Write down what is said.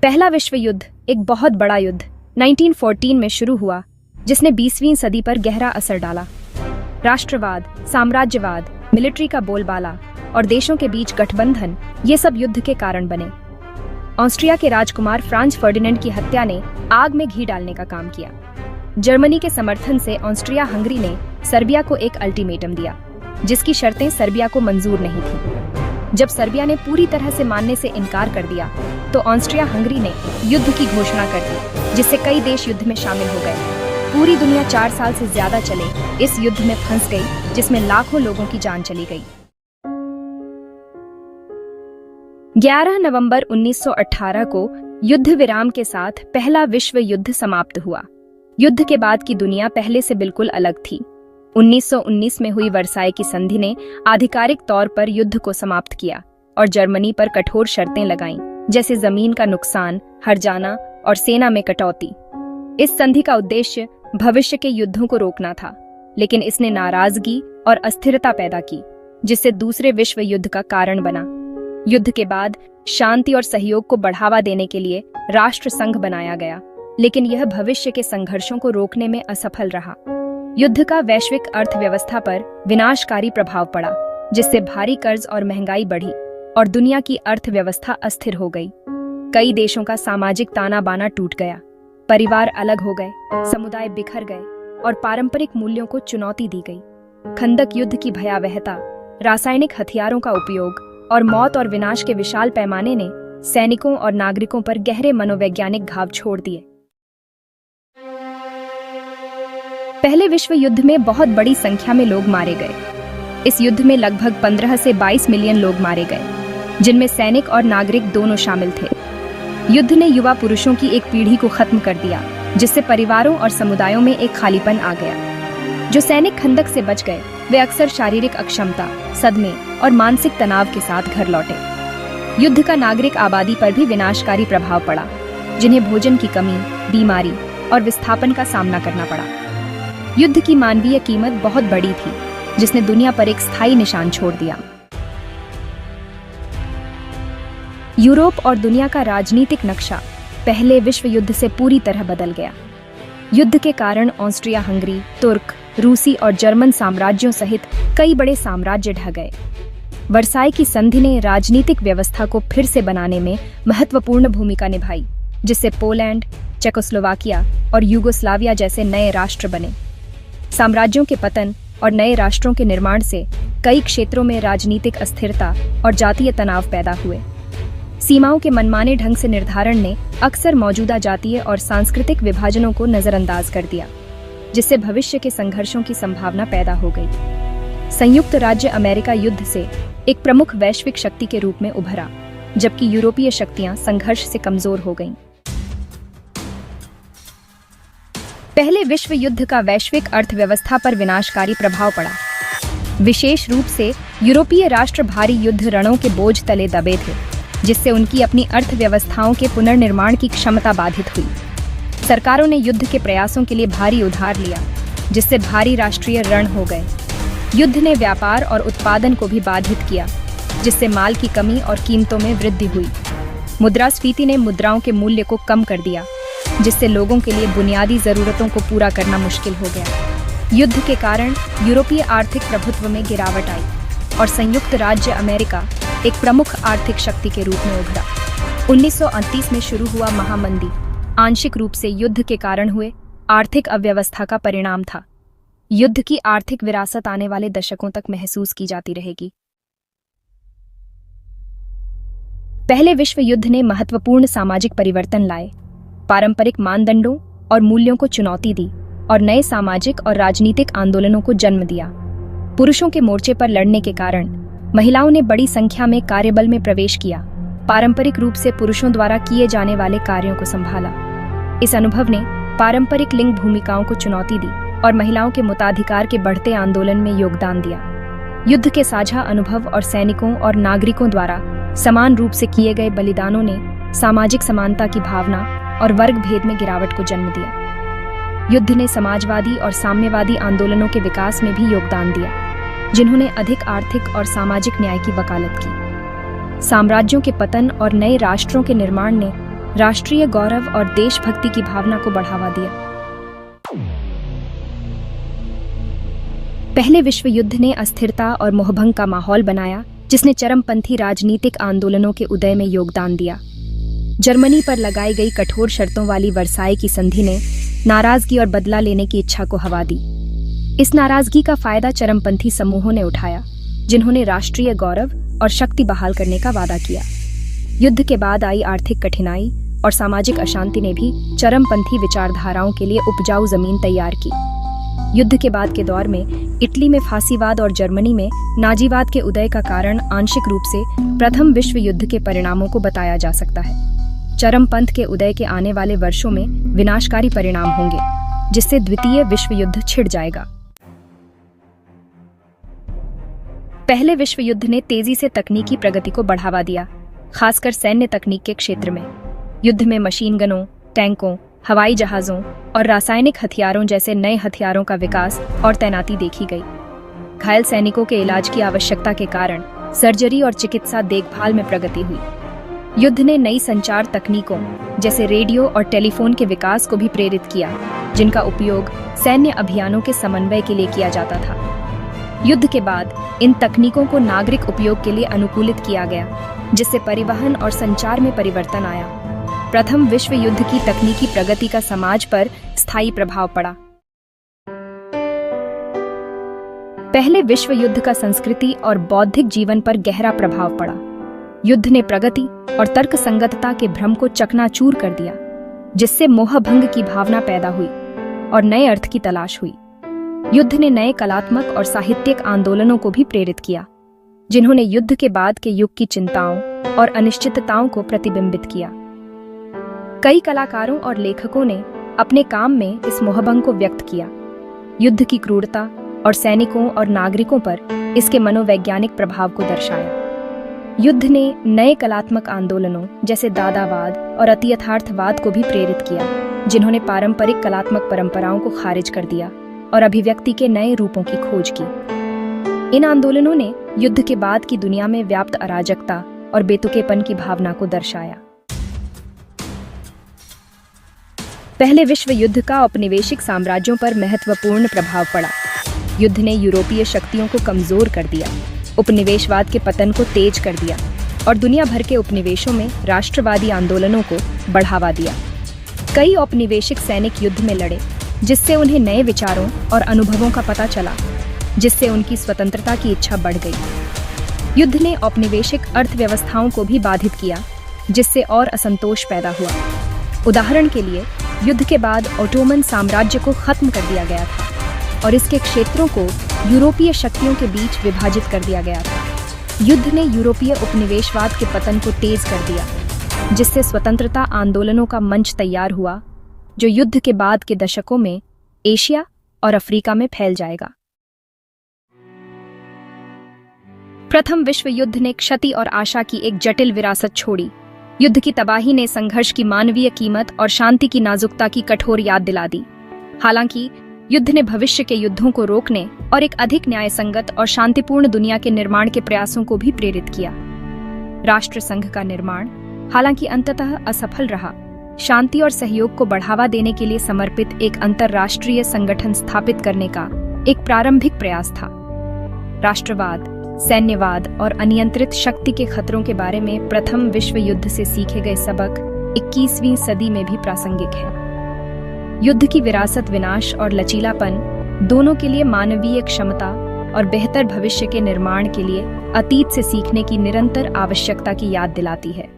पहला विश्व युद्ध एक बहुत बड़ा युद्ध 1914 में शुरू हुआ, जिसने 20वीं सदी पर गहरा असर डाला। राष्ट्रवाद, साम्राज्यवाद, मिलिट्री का बोलबाला और देशों के बीच गठबंधन, ये सब युद्ध के कारण बने। ऑस्ट्रिया के राजकुमार फ्रांज फर्डिनेंड की हत्या ने आग में घी डालने का काम किया। जर्मनी के समर्थन से ऑस्ट्रिया हंगरी ने सर्बिया को एक अल्टीमेटम दिया, जिसकी शर्तें सर्बिया को मंजूर नहीं थीं। जब सर्बिया ने पूरी तरह से मानने से इनकार कर दिया, तो ऑस्ट्रिया हंगरी ने युद्ध की घोषणा कर दी, जिससे कई देश युद्ध में शामिल हो गए। पूरी दुनिया 4 साल से ज्यादा चले इस युद्ध में फंस गई, जिसमें लाखों लोगों की जान चली गई। 11 नवंबर 1918 को युद्ध विराम के साथ पहला विश्व युद्ध समाप्त हुआ। युद्ध के बाद की दुनिया पहले से बिल्कुल अलग थी। 1919 में हुई वर्साई की संधि ने आधिकारिक तौर पर युद्ध को समाप्त किया और जर्मनी पर कठोर शर्तें लगाईं, जैसे जमीन का नुकसान, हर्जाना और सेना में कटौती। इस संधि का उद्देश्य भविष्य के युद्धों को रोकना था, लेकिन इसने नाराजगी और अस्थिरता पैदा की, जिससे दूसरे विश्व युद्ध का कारण बना। युद्ध के बाद शांति और सहयोग को बढ़ावा देने के लिए राष्ट्र संघ बनाया गया, लेकिन यह भविष्य के संघर्षों को रोकने में असफल रहा। युद्ध का वैश्विक अर्थव्यवस्था पर विनाशकारी प्रभाव पड़ा, जिससे भारी कर्ज और महंगाई बढ़ी और दुनिया की अर्थव्यवस्था अस्थिर हो गई। कई देशों का सामाजिक ताना बाना टूट गया, परिवार अलग हो गए, समुदाय बिखर गए और पारंपरिक मूल्यों को चुनौती दी गई। खंदक युद्ध की भयावहता, रासायनिक हथियारों का उपयोग और मौत और विनाश के विशाल पैमाने ने सैनिकों और नागरिकों पर गहरे मनोवैज्ञानिक घाव छोड़ दिए। पहले विश्व युद्ध में बहुत बड़ी संख्या में लोग मारे गए। इस युद्ध में लगभग 15 से 22 मिलियन लोग मारे गए, जिनमें सैनिक और नागरिक दोनों शामिल थे। युद्ध ने युवा पुरुषों की एक पीढ़ी को खत्म कर दिया, जिससे परिवारों और समुदायों में एक खालीपन आ गया। जो सैनिक खंदक से बच गए, वे अक्सर शारीरिक अक्षमता, सदमे और मानसिक तनाव के साथ घर लौटे। युद्ध का नागरिक आबादी पर भी विनाशकारी प्रभाव पड़ा, जिन्हें भोजन की कमी, बीमारी और विस्थापन का सामना करना पड़ा। युद्ध की मानवीय कीमत बहुत बड़ी थी, जिसने दुनिया पर एक स्थायी निशान छोड़ दिया। यूरोप और दुनिया का राजनीतिक नक्शा पहले विश्व युद्ध से पूरी तरह बदल गया। युद्ध के कारण ऑस्ट्रिया हंगरी, तुर्क, रूसी और जर्मन साम्राज्यों सहित कई बड़े साम्राज्य ढह गए। वर्साई की संधि ने राजनीतिक व्यवस्था को फिर से बनाने में महत्वपूर्ण भूमिका निभाई, जिससे पोलैंड, चेकोस्लोवाकिया और यूगोस्लाविया जैसे नए राष्ट्र बने। साम्राज्यों के पतन और नए राष्ट्रों के निर्माण से कई क्षेत्रों में राजनीतिक अस्थिरता और जातीय तनाव पैदा हुए। सीमाओं के मनमाने ढंग से निर्धारण ने अक्सर मौजूदा जातीय और सांस्कृतिक विभाजनों को नजरअंदाज कर दिया, जिससे भविष्य के संघर्षों की संभावना पैदा हो गई। संयुक्त राज्य अमेरिका युद्ध से एक प्रमुख वैश्विक शक्ति के रूप में उभरा, जबकि यूरोपीय शक्तियां संघर्ष से कमजोर हो गईं। पहले विश्व युद्ध का वैश्विक अर्थव्यवस्था पर विनाशकारी प्रभाव पड़ा। विशेष रूप से यूरोपीय राष्ट्र भारी युद्ध रणों के बोझ तले दबे थे, जिससे उनकी अपनी अर्थव्यवस्थाओं के पुनर्निर्माण की क्षमता बाधित हुई। सरकारों ने युद्ध के प्रयासों के लिए भारी उधार लिया, जिससे भारी राष्ट्रीय ऋण हो गए। युद्ध ने व्यापार और उत्पादन को भी बाधित किया, जिससे माल की कमी और कीमतों में वृद्धि हुई। मुद्रास्फीति ने मुद्राओं के मूल्य को कम कर दिया, जिससे लोगों के लिए बुनियादी जरूरतों को पूरा करना मुश्किल हो गया। युद्ध के कारण यूरोपीय आर्थिक प्रभुत्व में गिरावट आई और संयुक्त राज्य अमेरिका एक प्रमुख आर्थिक शक्ति के रूप में उभरा। 1938 में शुरू हुआ महामंदी आंशिक रूप से युद्ध के कारण हुए आर्थिक अव्यवस्था का परिणाम था। युद्ध की आर्थिक विरासत आने वाले दशकों तक महसूस की जाती रहेगी। पहले विश्व युद्ध ने महत्वपूर्ण सामाजिक परिवर्तन लाए, पारंपरिक मानदंडों और मूल्यों को चुनौती दी और नए सामाजिक और राजनीतिक आंदोलनों को जन्म दिया। पुरुषों के मोर्चे पर लड़ने के कारण महिलाओं ने बड़ी संख्या में कार्यबल में प्रवेश किया, पारंपरिक रूप से पुरुषों द्वारा किए जाने वाले कार्यों को संभाला। इस अनुभव ने पारंपरिक लिंग भूमिकाओं को चुनौती दी और महिलाओं के मताधिकार के बढ़ते आंदोलन में योगदान दिया। युद्ध के साझा अनुभव और सैनिकों और नागरिकों द्वारा समान रूप से किए गए बलिदानों ने सामाजिक समानता की भावना और वर्ग भेद में गिरावट को जन्म दिया। युद्ध ने समाजवादी और साम्यवादी आंदोलनों के विकास में भी योगदान दिया, जिन्होंने अधिक आर्थिक और सामाजिक न्याय की वकालत की। साम्राज्यों के पतन और नए राष्ट्रों के निर्माण ने राष्ट्रीय गौरव और देशभक्ति की भावना को बढ़ावा दिया। पहले विश्व युद्ध ने अस्थिरता और मोहभंग का माहौल बनाया, जिसने चरमपंथी राजनीतिक आंदोलनों के उदय में योगदान दिया। जर्मनी पर लगाई गई कठोर शर्तों वाली वर्साई की संधि ने नाराजगी और बदला लेने की इच्छा को हवा दी। इस नाराजगी का फायदा चरमपंथी समूहों ने उठाया, जिन्होंने राष्ट्रीय गौरव और शक्ति बहाल करने का वादा किया। युद्ध के बाद आई आर्थिक कठिनाई और सामाजिक अशांति ने भी चरमपंथी विचारधाराओं के लिए उपजाऊ जमीन तैयार की। युद्ध के बाद के दौर में इटली में फांसीवाद और जर्मनी में नाजीवाद के उदय का कारण आंशिक रूप से प्रथम विश्व युद्ध के परिणामों को बताया जा सकता है। चरमपंथ के उदय के आने वाले वर्षों में विनाशकारी परिणाम होंगे, जिससे द्वितीय विश्व युद्ध छिड़ जाएगा। पहले विश्व युद्ध ने तेजी से तकनीकी प्रगति को बढ़ावा दिया, खासकर सैन्य तकनीक के क्षेत्र में। युद्ध में मशीन गनों, टैंकों, हवाई जहाजों और रासायनिक हथियारों जैसे नए हथियारों का विकास और तैनाती देखी गई। घायल सैनिकों के इलाज की आवश्यकता के कारण सर्जरी और चिकित्सा देखभाल में प्रगति हुई। युद्ध ने नई संचार तकनीकों जैसे रेडियो और टेलीफोन के विकास को भी प्रेरित किया, जिनका उपयोग सैन्य अभियानों के समन्वय के लिए किया जाता था। युद्ध के बाद इन तकनीकों को नागरिक उपयोग के लिए अनुकूलित किया गया, जिससे परिवहन और संचार में परिवर्तन आया। प्रथम विश्व युद्ध की तकनीकी प्रगति का समाज पर स्थायी प्रभाव पड़ा। पहले विश्व युद्ध का संस्कृति और बौद्धिक जीवन पर गहरा प्रभाव पड़ा। युद्ध ने प्रगति और तर्कसंगतता के भ्रम को चकनाचूर कर दिया, जिससे मोहभंग की भावना पैदा हुई और नए अर्थ की तलाश हुई। युद्ध ने नए कलात्मक और साहित्यिक आंदोलनों को भी प्रेरित किया, जिन्होंने युद्ध के बाद के युग की चिंताओं और अनिश्चितताओं को प्रतिबिंबित किया। कई कलाकारों और लेखकों ने अपने काम में इस मोहभंग को व्यक्त किया। युद्ध की क्रूरता और सैनिकों और नागरिकों पर इसके मनोवैज्ञानिक प्रभाव को दर्शाया। युद्ध ने नए कलात्मक आंदोलनों जैसे दादावाद और अतियथार्थवाद को भी प्रेरित किया, जिन्होंने पारंपरिक कलात्मक परंपराओं को खारिज कर दिया और अभिव्यक्ति के नए रूपों की खोज की। इन आंदोलनों ने युद्ध के बाद की दुनिया में व्याप्त अराजकता और बेतुकेपन की भावना को दर्शाया। पहले विश्व युद्ध का औपनिवेशिक साम्राज्यों पर महत्वपूर्ण प्रभाव पड़ा। युद्ध ने यूरोपीय शक्तियों को कमजोर कर दिया, उपनिवेशवाद के पतन को तेज कर दिया और दुनिया भर के उपनिवेशों में राष्ट्रवादी आंदोलनों को बढ़ावा दिया। कई औपनिवेशिक सैनिक युद्ध में लड़े, जिससे उन्हें नए विचारों और अनुभवों का पता चला, जिससे उनकी स्वतंत्रता की इच्छा बढ़ गई। युद्ध ने औपनिवेशिक अर्थव्यवस्थाओं को भी बाधित किया, जिससे और असंतोष पैदा हुआ। उदाहरण के लिए, युद्ध के बाद ओटोमन साम्राज्य को खत्म कर दिया गया था और इसके क्षेत्रों को यूरोपीय शक्तियों के बीच विभाजित कर दिया गया था। युद्ध ने यूरोपीय उपनिवेशवाद के पतन को तेज कर दिया, जिससे स्वतंत्रता आंदोलनों का मंच तैयार हुआ, जो युद्ध के बाद के दशकों में एशिया और अफ्रीका में फैल जाएगा। प्रथम विश्व युद्ध ने क्षति और आशा की एक जटिल विरासत छोड़ी। युद्ध की तबाही ने संघर्ष की मानवीय कीमत और शांति की नाजुकता की कठोर याद दिला दी। हालांकि युद्ध ने भविष्य के युद्धों को रोकने और एक अधिक न्यायसंगत और शांतिपूर्ण दुनिया के निर्माण के प्रयासों को भी प्रेरित किया। राष्ट्र संघ का निर्माण, हालांकि अंततः असफल रहा, शांति और सहयोग को बढ़ावा देने के लिए समर्पित एक अंतर्राष्ट्रीय संगठन स्थापित करने का एक प्रारंभिक प्रयास था। राष्ट्रवाद, सैन्यवाद और अनियंत्रित शक्ति के खतरों के बारे में प्रथम विश्व युद्ध से सीखे गए सबक 21वीं सदी में भी प्रासंगिक है। युद्ध की विरासत विनाश और लचीलापन दोनों के लिए मानवीय क्षमता और बेहतर भविष्य के निर्माण के लिए अतीत से सीखने की निरंतर आवश्यकता की याद दिलाती है।